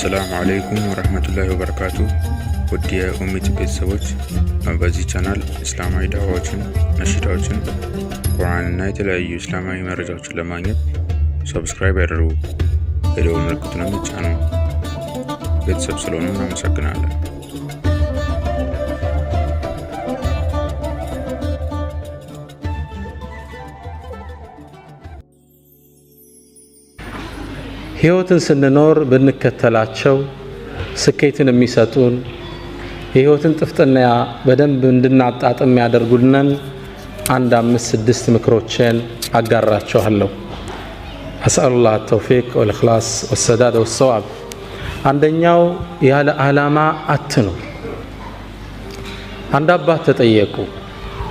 አሰላሙ አለይኩም ወራህመቱላሂ ወበረካቱ። ውድ የኡሚት ቤተሰቦች በዚህ ቻናል እስላማዊ ዳዋዎችን፣ ነሽዳዎችን፣ ቁርአንና የተለያዩ እስላማዊ መረጃዎችን ለማግኘት ሰብስክራይብ ያድርጉ። የደወል ምልክቱንም ይጫኑ። ቤተሰብ ስለሆኑ እናመሰግናለን። ህይወትን ስንኖር ብንከተላቸው ስኬትን የሚሰጡን የህይወትን ጥፍጥና በደንብ እንድናጣጥም ያደርጉልናል። 5-6 ምክሮችን አጋራቸዋለሁ። አስአሉላህ ተውፊቅ ወልኢኽላስ ወሰዳድ ወሰዋብ። አንደኛው ያለ ዓላማ አትኑር። አንድ አባት ተጠየቁ፣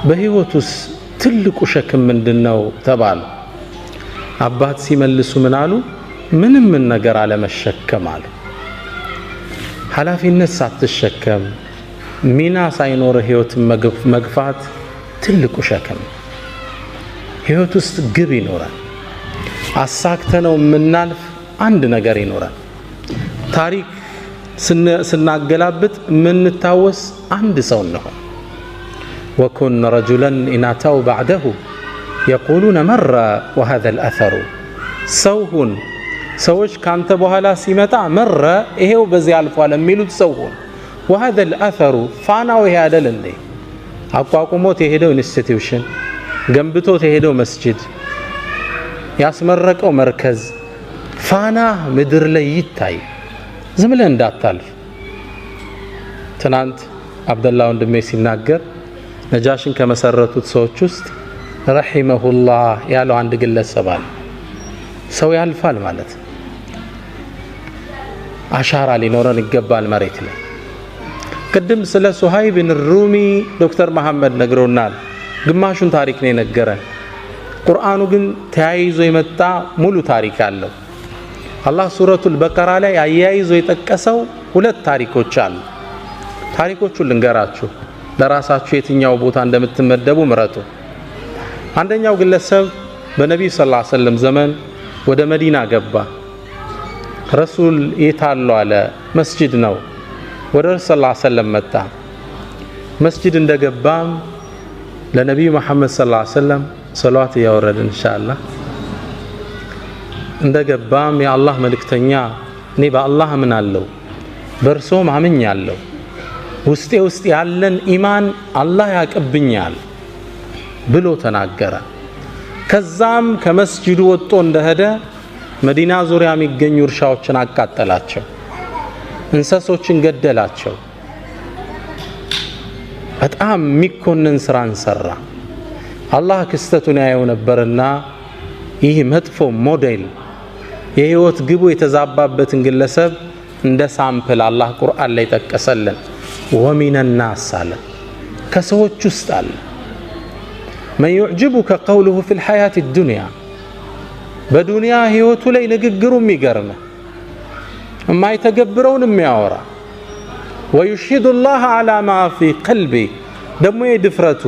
በህይወት ውስጥ ትልቁ ሸክም ምንድነው ተባሉ። አባት ሲመልሱ ምን አሉ? ምንም ነገር አለመሸከም አሉ። ኃላፊነት ሳትሸከም ሚና ሳይኖር ህይወትን መግፋት ትልቁ ሸክም። ህይወት ውስጥ ግብ ይኖራል። አሳክተነው የምናልፍ አንድ ነገር ይኖራል። ታሪክ ስናገላብጥ የምንታወስ አንድ ሰው ነው። ወኩን ረጁላን ኢናታው ባዕደሁ የቁሉነ መረ ወሀዘ አልአሰሩ። ሰውሁን ሰዎች ካንተ በኋላ ሲመጣ መረ ይሄው በዚህ አልፏል የሚሉት ሰውሁን። ወሀዘ አልአሰሩ ፋናው ይሄ አይደል እንዴ? አቋቁሞት የሄደው ኢንስቲትዩሽን፣ ገንብቶት የሄደው መስጂድ፣ ያስመረቀው መርከዝ ፋና ምድር ላይ ይታይ። ዝም ብለህ እንዳታልፍ። ትናንት አብደላ ወንድሜ ሲናገር ነጃሽን ከመሰረቱት ሰዎች ውስጥ ረሂመሁላህ ያለው አንድ ግለሰብ አለ። ሰው ያልፋል ማለት አሻራ ሊኖረን ይገባል መሬት ላይ። ቅድም ስለ ሱሀይብ ብን ሩሚ ዶክተር መሐመድ ነግሮናል። ግማሹን ታሪክ ነው የነገረን። ቁርአኑ ግን ተያይዞ የመጣ ሙሉ ታሪክ አለው። አላህ ሱረቱል በቀራ ላይ አያይዞ የጠቀሰው 2 ታሪኮች አሉ። ታሪኮቹን ልንገራችሁ፣ ለራሳችሁ የትኛው ቦታ እንደምትመደቡ ምረጡ። አንደኛው ግለሰብ በነቢዩ ሰለላሁ ዐለይሂ ወሰለም ዘመን ወደ መዲና ገባ። ረሱል የታለው አለ። መስጂድ ነው። ወደ ረሱል ሰለላሁ ዐለይሂ ወሰለም መጣ። መስጂድ እንደገባም ለነቢዩ መሐመድ ሰለላሁ ዐለይሂ ወሰለም ሰላዋት ያወረድን ኢንሻአላህ። እንደገባም የአላህ መልእክተኛ እኔ በአላህ አምናለሁ፣ በእርሶም አምኛለሁ፣ ውስጥ ያለን ኢማን አላህ ያቀብኛል ብሎ ተናገረ። ከዛም ከመስጂዱ ወጥቶ እንደሄደ መዲና ዙሪያ የሚገኙ እርሻዎችን አቃጠላቸው፣ እንስሶችን ገደላቸው። በጣም የሚኮንን ስራን ሰራ። አላህ ክስተቱን ያየው ነበርና ይህ መጥፎ ሞዴል የህይወት ግቡ የተዛባበትን ግለሰብ እንደ ሳምፕል አላህ ቁርአን ላይ ጠቀሰልን። ወሚነ ናስ አለ፣ ከሰዎች ውስጥ አለ መን يعجبك قوله في الحياة الدنيا በዱንያ ህይወቱ ላይ ንግግሩ የሚገርም የማይተገብረውን የሚያወራ ويشهد الله على ما في قلبه ደግሞ የድፍረቱ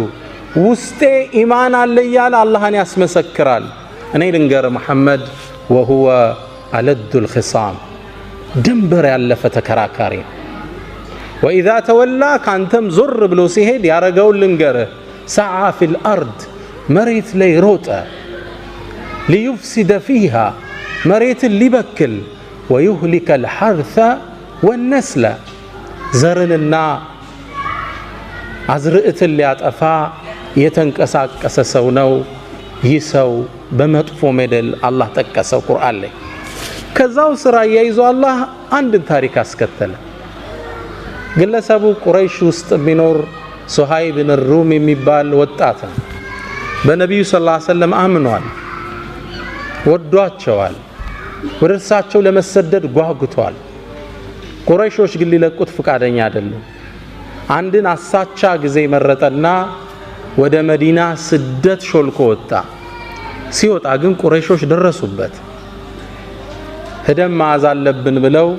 ውስጤ ኢማን አለ እያለ አላህን ያስመሰክራል። እኔ ልንገር መሐመድ وهو ألد الخصام ድንበር ያለፈ ተከራካሪ። وإذا تولى ካንተም ዞር ብሎ ሲሄድ ያረገውን ልንገርህ سعى في الأرض مريت لي روتا ليفسد فيها مريت اللي بكل ويهلك الحرث والنسل زرننا عزرئت اللي أطفا يتنكساك أسسونو يسو بمطفو مدل الله تكسو قرآن لي كذاو سرا يايزو الله عند تاريخ اسكتل قل سابو قريش وسط بنور ሱሀይብ ብን ሩሚ የሚባል ወጣት በነቢዩ ሰለላሁ ዐለይሂ ወሰለም አምኗል፣ ወዷቸዋል፣ ወደ እርሳቸው ለመሰደድ ጓጉቷል። ቁረይሾች ግን ሊለቁት ፈቃደኛ አይደሉም። አንድን አሳቻ ጊዜ መረጠና ወደ መዲና ስደት ሾልኮ ወጣ። ሲወጣ ግን ቁረይሾች ደረሱበት። ሄደን መያዝ አለብን ብለው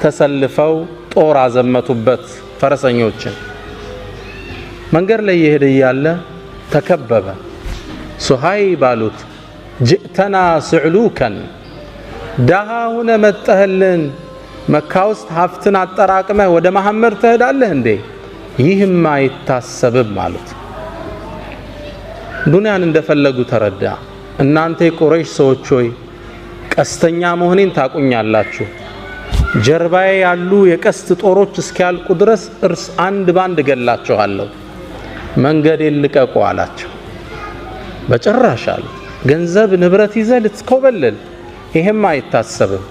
ተሰልፈው ጦር አዘመቱበት ፈረሰኞችን። መንገድ ላይ የሄደ ያለ ተከበበ። ሱሀይብ አሉት ጅእተና ስዕሉከን ደሃ ሆነ መጣህልን መካ ውስጥ ሀብትን አጠራቅመህ ወደ መሐመድ ትሄዳለህ እንዴ? ይህም አይታሰብም አሉት። ዱንያን እንደፈለጉ ተረዳ። እናንተ የቁረይሽ ሰዎች ሆይ ቀስተኛ መሆኔን ታቁኛላችሁ። ጀርባዬ ያሉ የቀስት ጦሮች እስኪያልቁ ድረስ እርስ አንድ ባንድ ገላችኋለሁ። መንገዴን ልቀቁ አላቸው። በጭራሽ አሉ። ገንዘብ ንብረት ይዘህ ልትኮበልል? ይሄም አይታሰብም።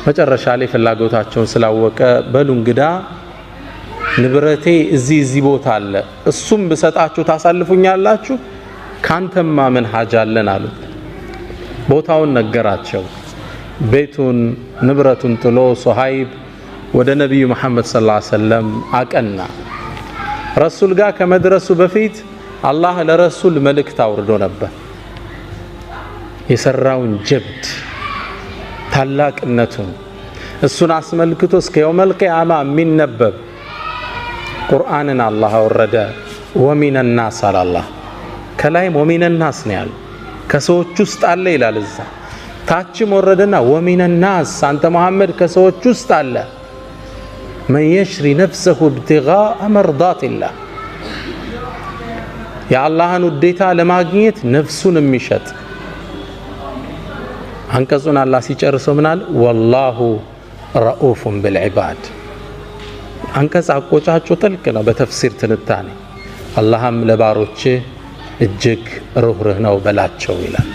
መጨረሻ ላይ ፍላጎታቸውን ስላወቀ በሉ እንግዳ ንብረቴ እዚህ ቦታ አለ፣ እሱም ብሰጣችሁ ታሳልፉኛላችሁ? ካንተማ ምን ሀጃ አለን አሉት። ቦታውን ነገራቸው። ቤቱን ንብረቱን ጥሎ ሱሀይብ ወደ ነቢዩ መሐመድ ሰለላሁ ዐለይሂ ወሰለም አቀና። ረሱል ጋር ከመድረሱ በፊት አላህ ለረሱል መልእክት አውርዶ ነበር። የሰራውን ጀብድ ታላቅነቱን እሱን አስመልክቶ እስከ የውመል ቂያማ የሚነበብ ቁርአንን አላህ አወረደ። ወሚነ ናስ አላህ ከላይም ወሚነ ናስ ነው ያለው። ከሰዎች ውስጥ አለ ይላል እዛ። ታችም ወረደና ወሚነ ናስ አንተ መሐመድ ከሰዎች ውስጥ አለ መን የሽሪ ነፍሰሁ ኢብቲጋአ መርዳቲላህ የአላህን ውዴታ ለማግኘት ነፍሱን የሚሸጥ። አንቀጹን አላህ ሲጨርሰው ምናል? ወላሁ ረኡፉን ቢልዒባድ። አንቀጽ አቆጫጩ ጥልቅ ነው በተፍሲር ትንታኔ። አላህም ለባሮች እጅግ ሩህሩህ ነው በላቸው ይላል።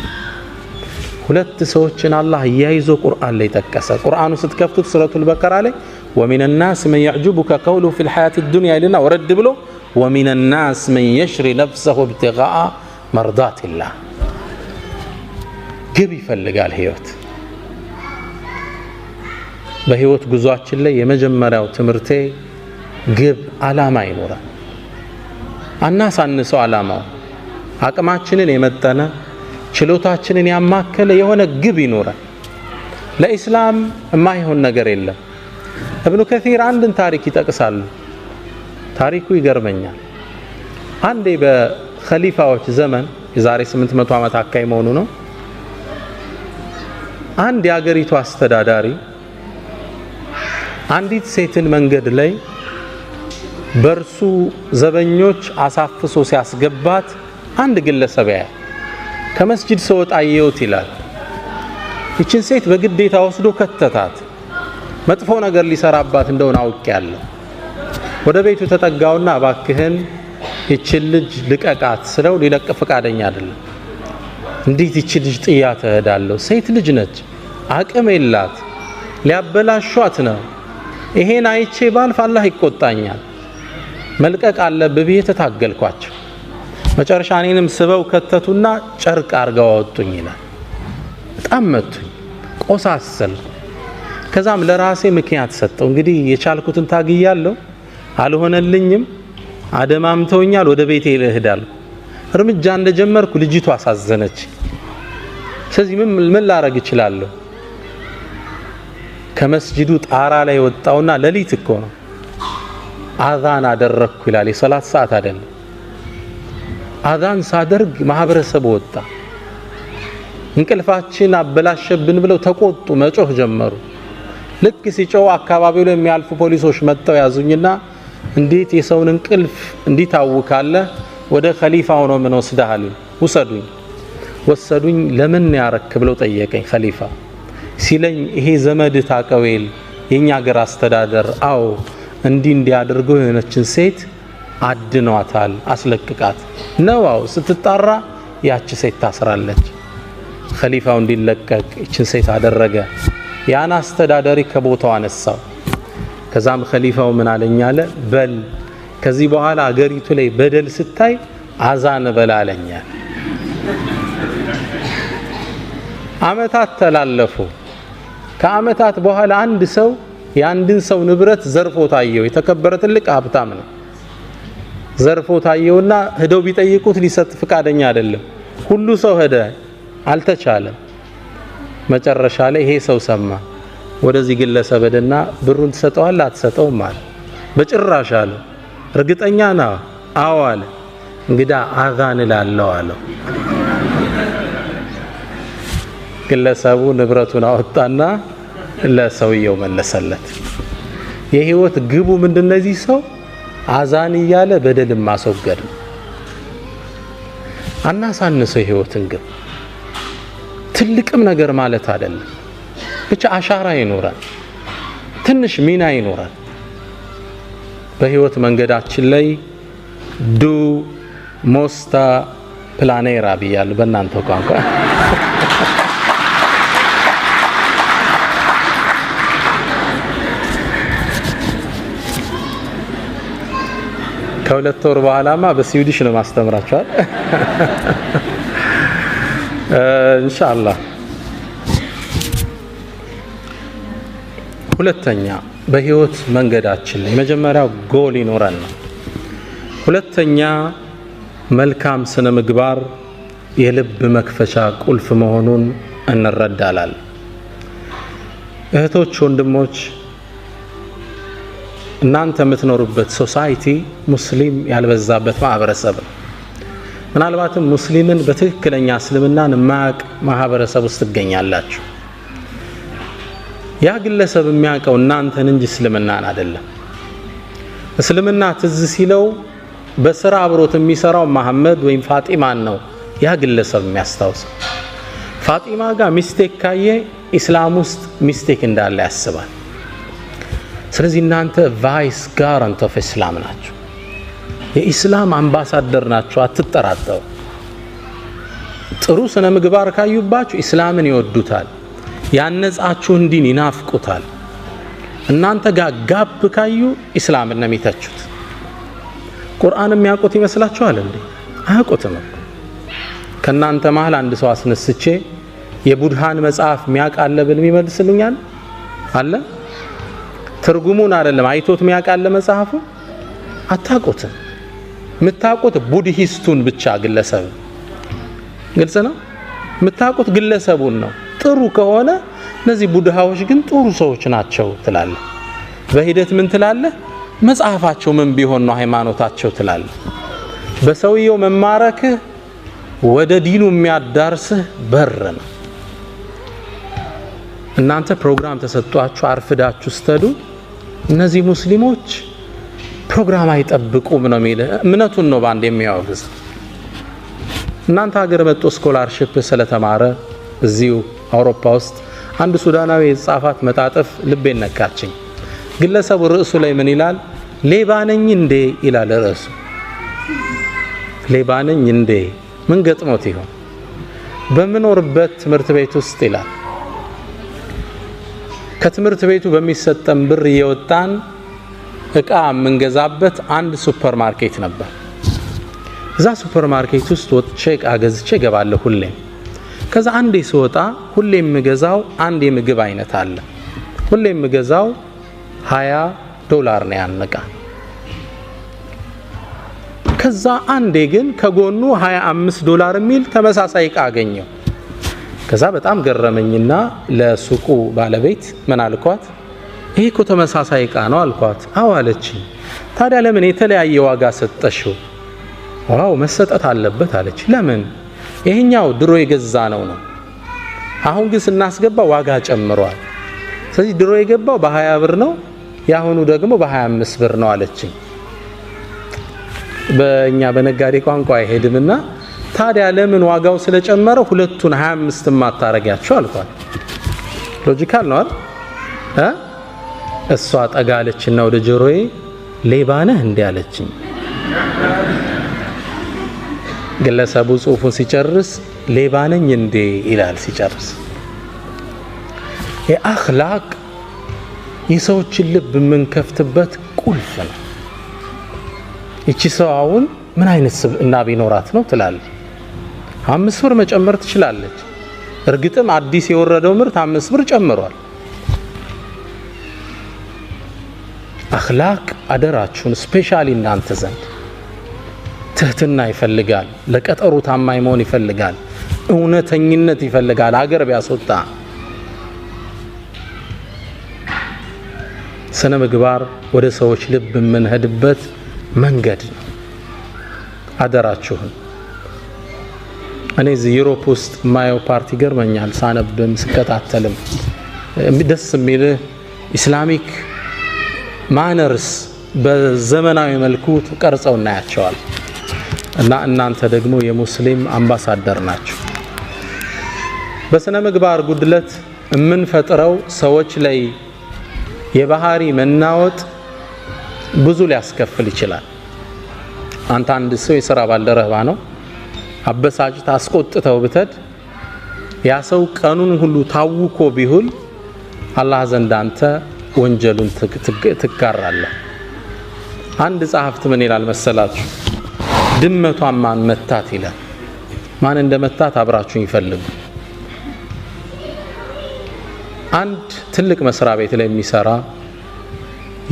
ሁለት ሰዎችን አላህ እያይዞ ቁርአን ላይ ጠቀሰ። ቁርአኑ ስትከፍቱት ሱረቱል በቀራ ላይ ወሚነ ናስ መን የዕጁቡከ ቀውሉሁ ፊል ሐያቲ ዱንያ ይልና ወረድ ብሎ ወሚነ ናስ መን የሽሪ ነፍሰሁ ኢብቲጋአ መርዳቲላህ። ግብ ይፈልጋል ህይወት። በህይወት ጉዟችን ላይ የመጀመሪያው ትምህርቴ ግብ አላማ ይኖራል። አናሳንሰው አላማው። አቅማችንን የመጠነ ችሎታችንን ያማከለ የሆነ ግብ ይኖራል። ለኢስላም የማይሆን ነገር የለም። እብኑ ከሲር አንድን ታሪክ ይጠቅሳሉ። ታሪኩ ይገርመኛል። አንዴ በኸሊፋዎች ዘመን የዛሬ 800 ዓመት አካባቢ መሆኑ ነው። አንድ የአገሪቱ አስተዳዳሪ አንዲት ሴትን መንገድ ላይ በርሱ ዘበኞች አሳፍሶ ሲያስገባት አንድ ግለሰብ ያያል። ከመስጂድ ሰወጣ አየሁት ይላል። ይችን ሴት በግዴታ ወስዶ ከተታት። መጥፎ ነገር ሊሰራባት እንደሆነ አውቄያለሁ። ወደ ቤቱ ተጠጋውና እባክህን ይችን ልጅ ልቀቃት ስለው ሊለቅ ፈቃደኛ አይደለም። እንዴት ይችን ልጅ ጥያት እሄዳለሁ? ሴት ልጅ ነች፣ አቅም የላት፣ ሊያበላሿት ነው። ይሄን አይቼ ባልፍ አላህ ይቆጣኛል። መልቀቅ አለብህ ብዬ ተታገልኳቸው። መጨረሻ እኔንም ስበው ከተቱና ጨርቅ አርገው አወጡኝ ይላል። በጣም መቱኝ፣ ቆሳሰልኩ። ከዛም ለራሴ ምክንያት ሰጠው። እንግዲህ የቻልኩትን ታግያለሁ፣ አልሆነልኝም፣ አደማምተውኛል፣ ወደ ቤቴ እሄዳለሁ። እርምጃ እንደጀመርኩ ልጅቷ አሳዘነች። ስለዚህ ምን ላረግ እችላለሁ? ከመስጂዱ ጣራ ላይ ወጣውና ሌሊት እኮ ነው አዛን አደረግኩ ይላል። የሰላት ሰዓት አይደለም። አዛን ሳደርግ ማህበረሰብ ወጣ። እንቅልፋችን አበላሸብን ብለው ተቆጡ፣ መጮህ ጀመሩ። ልክ ሲጮው አካባቢው ላይ የሚያልፉ ፖሊሶች መጥተው ያዙኝና እንዴት የሰውን እንቅልፍ እንዲታውካለህ? ወደ ኸሊፋው ነው ምን ወስደሃል? ውሰዱኝ። ወሰዱኝ። ለምን ያረክ ብለው ጠየቀኝ ኸሊፋ ሲለኝ ይሄ ዘመድ ታቀዌል የኛ ሀገር አስተዳደር አው እንዲያደርገው የሆነችን ሴት አድኗታል፣ አስለቅቃት ነው። አው ስትጣራ ያቺ ሴት ታስራለች። ኸሊፋው እንዲለቀቅ ይችን ሴት አደረገ። ያን አስተዳዳሪ ከቦታው አነሳው። ከዛም ኸሊፋው ምን አለኝ አለ፣ በል ከዚህ በኋላ አገሪቱ ላይ በደል ስታይ አዛን በላለኛል። አመታት ተላለፉ። ከአመታት በኋላ አንድ ሰው የአንድን ሰው ንብረት ዘርፎ ታየው። የተከበረ ትልቅ ሀብታም ነው። ዘርፎ ታየውና ሄደው ቢጠይቁት ሊሰጥ ፍቃደኛ አይደለም። ሁሉ ሰው ሄደ፣ አልተቻለም። መጨረሻ ላይ ይሄ ሰው ሰማ። ወደዚህ ግለሰብ ሄደና ብሩን ትሰጠዋለህ አትሰጠውም አለ። በጭራሽ አለ። እርግጠኛ ነው? አዎ አለ። እንግዳ አዛን እላለሁ አለው። ግለሰቡ ንብረቱን አወጣና ለሰውየው መለሰለት። የህይወት ግቡ ምንድነው? እዚህ ሰው አዛን እያለ በደልን ማስወገድ ነው። አናሳንሰው የህይወትን ግብ። ትልቅም ነገር ማለት አይደለም፣ ብቻ አሻራ ይኖራል፣ ትንሽ ሚና ይኖራል በህይወት መንገዳችን ላይ። ዱ ሞስታ ፕላኔራ ብያለሁ በእናንተ ቋንቋ። ከሁለት ወር በኋላማ በስዊዲሽ ነው ማስተምራችኋል ኢንሻአላህ። ሁለተኛ በህይወት መንገዳችን ላይ መጀመሪያው ጎል ይኖረን ነው። ሁለተኛ መልካም ስነ ምግባር የልብ መክፈቻ ቁልፍ መሆኑን እንረዳለን። እህቶች፣ ወንድሞች፣ እናንተ የምትኖሩበት ሶሳይቲ ሙስሊም ያልበዛበት ማህበረሰብ ነው። ምናልባትም ሙስሊምን በትክክለኛ እስልምናን የማያውቅ ማህበረሰብ ውስጥ ትገኛላችሁ። ያ ግለሰብ የሚያውቀው እናንተን እንጂ እስልምናን አይደለም። እስልምና ትዝ ሲለው በስራ አብሮት የሚሰራው መሐመድ ወይም ፋጢማን ነው ያ ግለሰብ የሚያስታውሰው። ፋጢማ ጋር ሚስቴክ ካየ ኢስላም ውስጥ ሚስቴክ እንዳለ ያስባል። ስለዚህ እናንተ ቫይስ ጋራንት ኦፍ ኢስላም ናችሁ፣ የኢስላም አምባሳደር ናችሁ፣ አትጠራጠሩ። ጥሩ ስነ ምግባር ካዩባችሁ ኢስላምን ይወዱታል፣ ያነጻችሁን ዲን ይናፍቁታል። እናንተ ጋር ጋፕ ካዩ ኢስላምን ነው የሚተቹት። ቁርአን የሚያውቁት ይመስላችኋል እንዴ? አያውቁትም። ከናንተ መሃል አንድ ሰው አስነስቼ የቡድሃን መጽሐፍ የሚያውቃለ ብል የሚመልስልኛል አለ? ትርጉሙን አይደለም አይቶት የሚያውቃለ መጽሐፉ? አታውቁትም። የምታውቁት ቡድሂስቱን ብቻ ግለሰብ። ግልጽ ነው። የምታውቁት ግለሰቡን ነው። ጥሩ ከሆነ እነዚህ ቡድሃዎች ግን ጥሩ ሰዎች ናቸው ትላለ። በሂደት ምን ትላለ? መጽሐፋቸው ምን ቢሆን ነው ሃይማኖታቸው ትላለ። በሰውየው መማረክህ ወደ ዲኑ የሚያዳርስህ በር ነው። እናንተ ፕሮግራም ተሰጥቷችሁ አርፍዳችሁ ስትሄዱ እነዚህ ሙስሊሞች ፕሮግራም አይጠብቁም ነው የሚል እምነቱን ነው ባንድ የሚያወግዝ። እናንተ ሀገር መጥቶ ስኮላርሺፕ ስለተማረ እዚሁ አውሮፓ ውስጥ አንድ ሱዳናዊ የጻፋት መጣጥፍ ልቤን ነካችኝ። ግለሰቡ ርዕሱ ላይ ምን ይላል? ሌባ ነኝ እንዴ ይላል ርዕሱ። ሌባ ነኝ እንዴ? ምን ገጥሞት ይሆን? በመኖርበት ትምህርት ቤት ውስጥ ይላል ከትምህርት ቤቱ በሚሰጠን ብር እየወጣን እቃ የምንገዛበት አንድ ሱፐር ማርኬት ነበር። እዛ ሱፐር ማርኬት ውስጥ ወጥቼ እቃ ገዝቼ እገባለሁ ሁሌም። ከዛ አንዴ ስወጣ ሁሌም የምገዛው አንድ የምግብ አይነት አለ። ሁሌም የምገዛው $20 ነው ያን እቃ። ከዛ አንዴ ግን ከጎኑ $25 የሚል ተመሳሳይ እቃ አገኘው። ከዛ በጣም ገረመኝና ለሱቁ ባለቤት ምን አልኳት? ይሄ እኮ ተመሳሳይ እቃ ነው አልኳት። አዎ አለችኝ። ታዲያ ለምን የተለያየ ዋጋ ሰጠሽው? ዋው መሰጠት አለበት አለች። ለምን? ይሄኛው ድሮ የገዛ ነው። አሁን ግን ስናስገባ ዋጋ ጨምሯል። ስለዚህ ድሮ የገባው በ20 ነው፣ ያሁኑ ደግሞ በ25 ነው አለችኝ። በእኛ በነጋዴ ቋንቋ አይሄድምና ታዲያ ለምን ዋጋው ስለጨመረ ሁለቱን 25 ማታረጋቸው አልኳት። ሎጂካል ነው አይደል? እሷ ጠጋለችና ወደ ጆሮዬ ሌባ ነህ እንዴ አለችኝ። ግለሰቡ ጽሁፉን ሲጨርስ ሌባ ነኝ እንዴ ይላል ሲጨርስ። የአኽላቅ የሰዎችን ልብ የምንከፍትበት ቁልፍ ነው። እቺ ሰው አሁን ምን አይነት ስብዕና ቢኖራት ነው ትላለች። 5 ብር መጨመር ትችላለች። እርግጥም አዲስ የወረደው ምርት 5 ብር ጨምሯል። አኽላቅ አደራችሁን ስፔሻሊ እናንተ ዘንድ ትህትና ይፈልጋል። ለቀጠሩ ታማኝ መሆን ይፈልጋል። እውነተኝነት ይፈልጋል። አገር ቢያስወጣ ስነ ምግባር ወደ ሰዎች ልብ የምንሄድበት መንገድ ነው። አደራችሁን። እኔ እዚህ ዩሮፕ ውስጥ ማየው ፓርቲ ገርመኛል። ሳነብም ስከታተልም ደስ የሚል ኢስላሚክ ማነርስ በዘመናዊ መልኩ ተቀርጸው እናያቸዋል። እና እናንተ ደግሞ የሙስሊም አምባሳደር ናችሁ። በስነ ምግባር ጉድለት የምንፈጥረው ሰዎች ላይ የባህሪ መናወጥ ብዙ ሊያስከፍል ይችላል። አንተ አንድ ሰው የሥራ ባልደረባ ነው፣ አበሳጭተህ አስቆጥተው ብትሄድ ያ ሰው ቀኑን ሁሉ ታውኮ ቢውል አላህ ዘንድ አንተ ወንጀሉን ትጋራለህ። አንድ ጸሐፍት ምን ይላል መሰላችሁ? ድመቷን ማን መታት ይላል። ማን እንደመታት አብራችሁን ይፈልጉ። አንድ ትልቅ መስሪያ ቤት ላይ የሚሰራ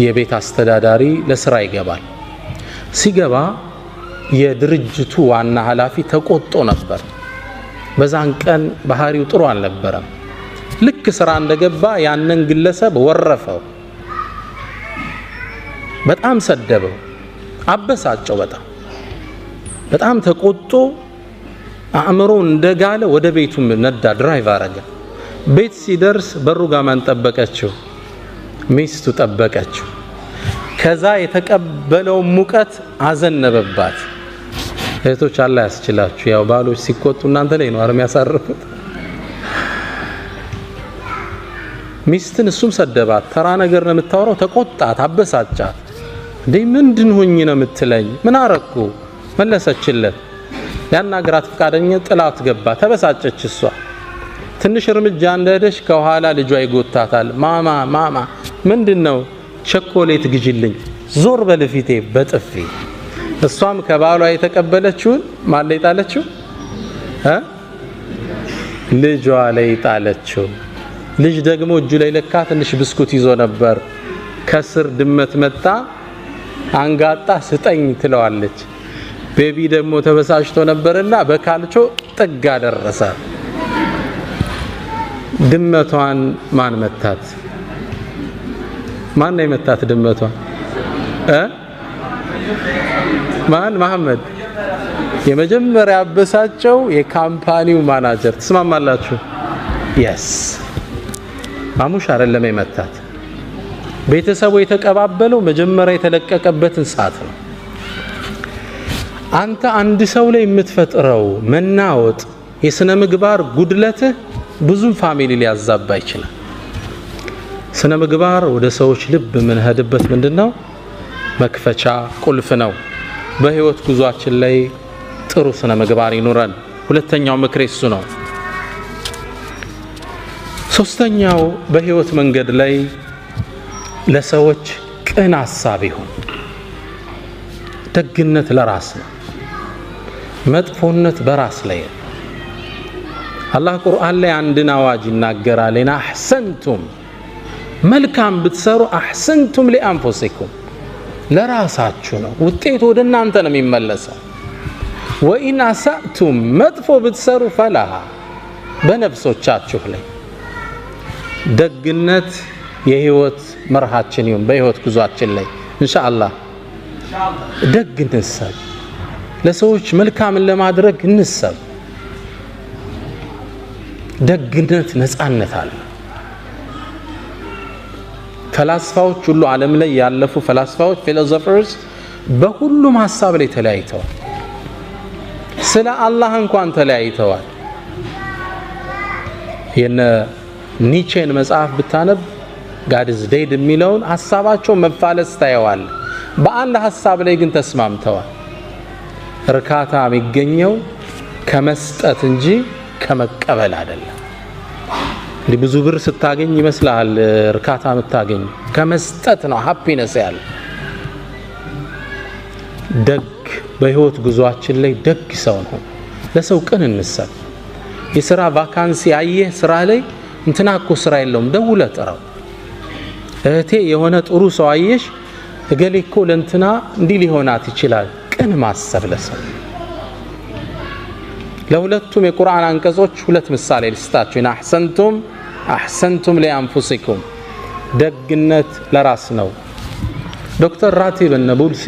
የቤት አስተዳዳሪ ለስራ ይገባል። ሲገባ የድርጅቱ ዋና ኃላፊ ተቆጥቶ ነበር። በዛን ቀን ባህሪው ጥሩ አልነበረም። ልክ ስራ እንደገባ ያንን ግለሰብ ወረፈው፣ በጣም ሰደበው፣ አበሳጨው። በጣም ተቆጥቶ አእምሮ እንደጋለ ወደ ቤቱ ነዳ፣ ድራይቭ አረገ። ቤት ሲደርስ በሩ ጋር ማን ጠበቀችው? ሚስቱ ጠበቀችው። ከዛ የተቀበለው ሙቀት አዘነበባት። እህቶች አላህ ያስችላችሁ። ያው ባሎች ሲቆጡ እናንተ ላይ ነው አርም ያሳርፉት። ሚስትን እሱም ሰደባት። ተራ ነገር ነው የምታወራው። ተቆጣት፣ አበሳጫት። እንዴ ምንድን ሆኜ ነው የምትለኝ? ምን አረኩ? መለሰችለት። ያናገራት ፈቃደኛ ጥላት ገባ። ተበሳጨች እሷ። ትንሽ እርምጃ እንደሄደች ከኋላ ልጇ ይጎታታል። ማማ ምንድነው? ቸኮሌት ግዢልኝ፣ ዞር በልፊቴ በጥፊ። እሷም ከባሏ የተቀበለችውን ማን ላይ ጣለችው? ልጇ ላይ ጣለችው። ልጅ ደግሞ እጁ ላይ ለካ ትንሽ ብስኩት ይዞ ነበር። ከስር ድመት መጣ፣ አንጋጣ ስጠኝ ትለዋለች። ቤቢ ደግሞ ተበሳጭቶ ነበርና በካልቾ ጥግ አደረሰ። ድመቷን ማን መታት? ማን ነው የመታት ድመቷን? ማን? መሐመድ። የመጀመሪያ አበሳጨው የካምፓኒው ማናጀር። ትስማማላችሁ? የስ ማሙሽ አይደለም የመታት። ቤተሰቡ የተቀባበለው መጀመሪያ የተለቀቀበትን ሰዓት ነው። አንተ አንድ ሰው ላይ የምትፈጥረው መናወጥ፣ የስነ ምግባር ጉድለትህ ብዙ ፋሚሊ ሊያዛባ ይችላል። ስነ ምግባር ወደ ሰዎች ልብ የምንሄድበት ምንድነው? መክፈቻ ቁልፍ ነው። በህይወት ጉዟችን ላይ ጥሩ ስነ ምግባር ይኑረን። ሁለተኛው ምክሬ እሱ ነው። ሶስተኛው በህይወት መንገድ ላይ ለሰዎች ቅን ሐሳብ ይሁን። ደግነት ለራስ ነው፣ መጥፎነት በራስ ላይ ነው። አላህ ቁርአን ላይ አንድን አዋጅ ይናገራል። እና አህሰንቱም መልካም ብትሰሩ አህሰንቱም ሊአንፉሲኩም ለራሳችሁ ነው፣ ውጤቱ ወደ እናንተ ነው የሚመለሰው። ወኢን አሳእቱም መጥፎ ብትሰሩ ፈላሃ በነፍሶቻችሁ ላይ። ደግነት የህይወት መርሃችን ይሁን። በህይወት ጉዟችን ላይ ኢንሻአላህ ደግ እንሰብ፣ ለሰዎች መልካምን ለማድረግ እንሰብ። ደግነት ነፃነት አለ። ፈላስፋዎች ሁሉ ዓለም ላይ ያለፉ ፈላስፋዎች ፊሎሶፈርስ በሁሉም ሐሳብ ላይ ተለያይተዋል። ስለ አላህ እንኳን ተለያይተዋል። የነ ኒቼን መጽሐፍ ብታነብ ጋድ ኢዝ ዴድ የሚለውን ሐሳባቸው መፋለስ ታየዋል። በአንድ ሐሳብ ላይ ግን ተስማምተዋል። እርካታ የሚገኘው ከመስጠት እንጂ ከመቀበል አይደለም። እንዲህ ብዙ ብር ስታገኝ ይመስላል እርካታ የምታገኝ፣ ከመስጠት ነው ሃፒነስ ያለ። ደግ በህይወት ጉዟችን ላይ ደግ ሰው ነው። ለሰው ቅን እንሰብ። የሥራ ቫካንሲ አየህ፣ ስራ ላይ እንትና እኮ ስራ የለውም፣ ደውለህ ጥራው። እህቴ የሆነ ጥሩ ሰው አየሽ፣ እገሌ እኮ ለእንትና እንዲህ ሊሆናት ይችላል። ቅን ማሰብ ለሰው። ለሁለቱም የቁርአን አንቀጾች ሁለት ምሳሌ ልስጣችሁ። እና አህሰንቱም ሊአንፉሲኩም ደግነት ለራስ ነው። ዶክተር ራቲብ ነቡልሲ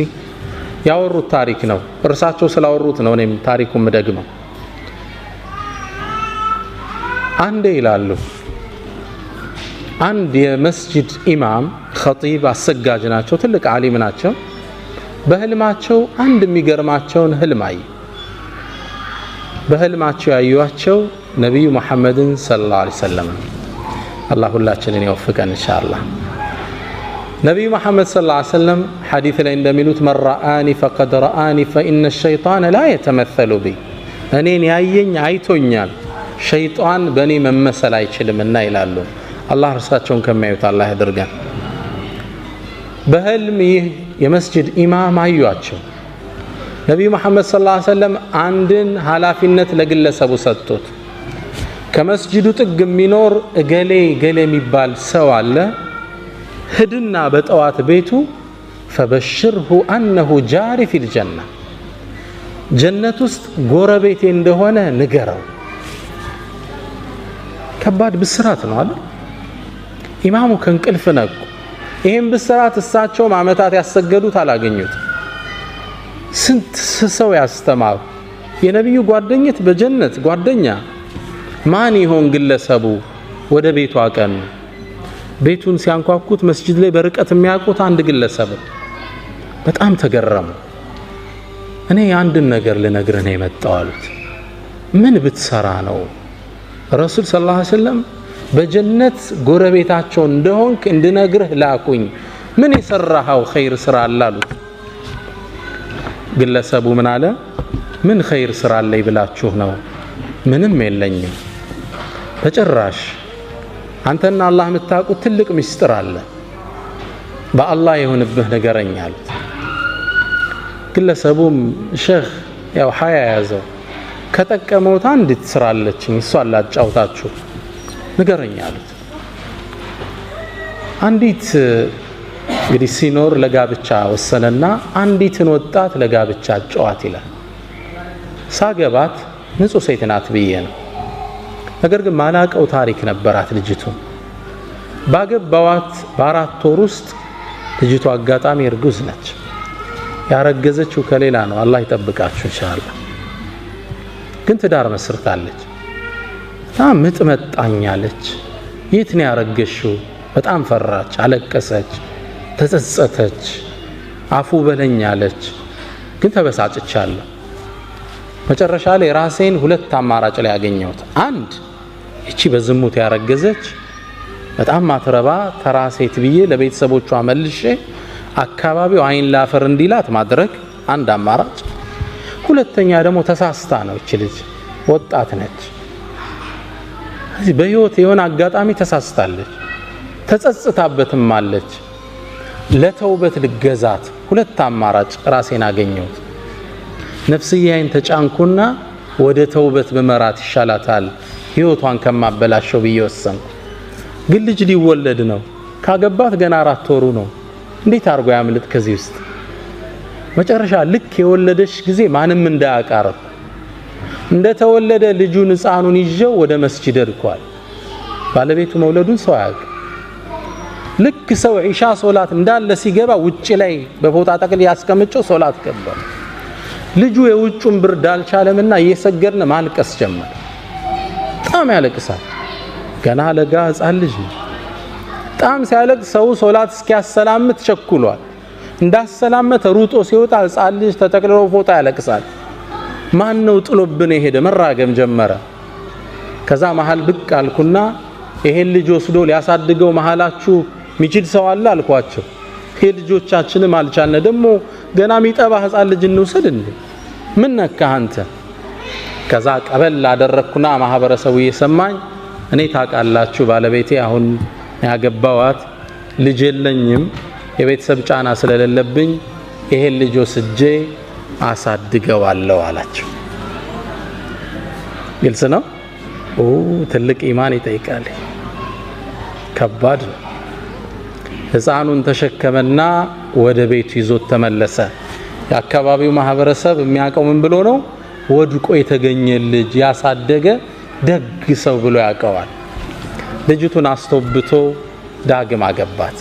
ያወሩት ታሪክ ነው። እርሳቸው ስላወሩት ነው እኔም ታሪኩን ምደግመው። አንዴ ይላሉ አንድ የመስጂድ ኢማም ኸጢብ አሰጋጅ ናቸው፣ ትልቅ ዓሊም ናቸው። በህልማቸው አንድ የሚገርማቸውን ህልም አዩ። በህልማቸው ያዩዋቸው ነቢዩ ሙሐመድን ሰለላሁ ዐለይሂ ወሰለም። አላህ ሁላችንን ይወፍቀን ኢንሻአላህ። ነቢዩ ሙሐመድ ሰለላሁ ዐለይሂ ወሰለም ሐዲስ ላይ እንደሚሉት መን ረአኒ ፈቀድ ረአኒ ፈኢነ ሸይጣነ ላ የተመሰሉ ቢ፣ እኔን ያየኝ አይቶኛል፣ ሸይጣን በእኔ መመሰል አይችልምና ይላሉ። አላህ እርሳቸውን ከሚያዩት አላህ ያድርገን። በህልም ይህ የመስጂድ ኢማም አዩአቸው። ነቢዩ መሐመድ ሰለላሁ ዐለይሂ ወሰለም አንድን ኃላፊነት ለግለሰቡ ሰጡት። ከመስጂዱ ጥግ የሚኖር እገሌ ገሌ የሚባል ሰው አለ፣ ሂድና በጠዋት ቤቱ ፈበሽርሁ አነሁ ጃሪ ፊል ጀና፣ ጀነት ውስጥ ጎረቤቴ እንደሆነ ንገረው። ከባድ ብስራት ነው አይደል? ኢማሙ ከእንቅልፍ ነቁ። ይህም ብስራት እሳቸውም ዓመታት ያሰገዱት አላገኙት። ስንት ሰው ያስተማሩ የነቢዩ ጓደኝት በጀነት ጓደኛ ማን ይሆን ግለሰቡ? ወደ ቤቱ አቀኑ። ቤቱን ሲያንኳኩት መስጂድ ላይ በርቀት የሚያውቁት አንድ ግለሰብ። በጣም ተገረሙ። እኔ አንድን ነገር ልነግርህ ነው የመጣው አሉት። ምን ብትሰራ ነው? ረሱል ሰለላሁ ዐለይሂ ወሰለም በጀነት ጎረቤታቸው እንደሆንክ እንድነግርህ ላኩኝ። ምን የሰራኸው ኸይር ስራ አለ አሉት። ግለሰቡ ምን አለ? ምን ኸይር ስራ አለኝ ብላችሁ ነው? ምንም የለኝም በጭራሽ። አንተና አላህ የምታውቁት ትልቅ ምስጢር አለ፣ በአላህ የሆንብህ ንገረኝ አሉት። ግለሰቡም ሼኽ ያው ሀያ ያዘው፣ ከጠቀመውት አንዲት ስራ አለችኝ እሷን ላጫውታችሁ ንገረኝ አሉት። አንዲት እንግዲህ ሲኖር ለጋብቻ ወሰነና አንዲትን ወጣት ለጋብቻ አጫዋት ይላል። ሳገባት ንጹህ ሴት ናት ብዬ ነው፣ ነገር ግን ማላቀው ታሪክ ነበራት ልጅቱ። ባገባዋት በ4 ወር ውስጥ ልጅቱ አጋጣሚ እርጉዝ ነች። ያረገዘችው ከሌላ ነው፣ አላህ ይጠብቃችሁ ኢንሻአላህ። ግን ትዳር መስርታለች። በጣም ምጥ መጣኛለች። የት ነው ያረገሽው? በጣም ፈራች፣ አለቀሰች፣ ተጸጸተች፣ አፉ በለኛለች። ግን ተበሳጭቻለሁ። መጨረሻ ላይ ራሴን 2 አማራጭ ላይ ያገኘሁት፣ አንድ እቺ በዝሙት ያረገዘች በጣም ማትረባ ተራ ሴት ብዬ ለቤተሰቦቿ መልሼ አካባቢው አይን ላፈር እንዲላት ማድረግ አንድ አማራጭ፣ ሁለተኛ ደግሞ ተሳስታ ነው እቺ ልጅ ወጣት ነች፣ እዚህ በህይወት የሆነ አጋጣሚ ተሳስታለች፣ ተጸጽታበትም አለች፣ ለተውበት ልገዛት። 2 አማራጭ ራሴን አገኘሁት። ነፍስያዬን ተጫንኩና ወደ ተውበት በመራት ይሻላታል ህይወቷን ከማበላሸው ብዬ ወሰንኩ። ግን ልጅ ሊወለድ ነው፣ ካገባት ገና 4 ወሩ ነው። እንዴት አርጎ ያምልጥ ከዚህ ውስጥ? መጨረሻ ልክ የወለደች ጊዜ ማንም እንዳያቃርብ እንደተወለደ ልጁን ህፃኑን ይዤው ወደ መስጂድ ሄድኳል። ባለቤቱ መውለዱን ሰው ያውቅ። ልክ ሰው ኢሻ ሶላት እንዳለ ሲገባ ውጪ ላይ በፎጣ ጠቅል ያስቀምጨው ሶላት ገባ። ልጁ የውጩን ብርድ አልቻለምና እየሰገድን ማልቀስ ጀመረ። በጣም ያለቅሳል። ገና ለጋ ህፃን ልጅ ነው። በጣም ሲያለቅስ ሰው ሶላት እስኪያሰላምት ቸኩሏል። እንዳሰላመተ ሩጦ ሲወጣ ህፃን ልጅ ተጠቅልሎ ፎጣ ያለቅሳል። ማን ነው ጥሎብን የሄደ? መራገም ጀመረ። ከዛ መሃል ብቅ አልኩና ይሄን ልጅ ወስዶ ሊያሳድገው መሃላችሁ ሚችል ሰው አለ አልኳቸው። ይሄ ልጆቻችንም አልቻልነ፣ ደግሞ ገና ሚጠባ ህፃን ልጅ እንውሰድ እንዴ? ምን ነካህ አንተ? ከዛ ቀበል አደረኩና ማህበረሰቡ እየሰማኝ እኔ ታውቃላችሁ ባለቤቴ አሁን ያገባዋት ልጅ የለኝም፣ የቤተሰብ ጫና ስለሌለብኝ ይሄን ልጅ ወስጄ አሳድገዋለሁ አላቸው። ግልጽ ነው። ትልቅ ኢማን ይጠይቃል። ከባድ ነው። ህፃኑን ተሸከመና ወደ ቤቱ ይዞት ተመለሰ። የአካባቢው ማህበረሰብ የሚያውቀው ምን ብሎ ነው? ወድቆ የተገኘ ልጅ ያሳደገ ደግ ሰው ብሎ ያውቀዋል። ልጅቱን አስተውብቶ ዳግም አገባት።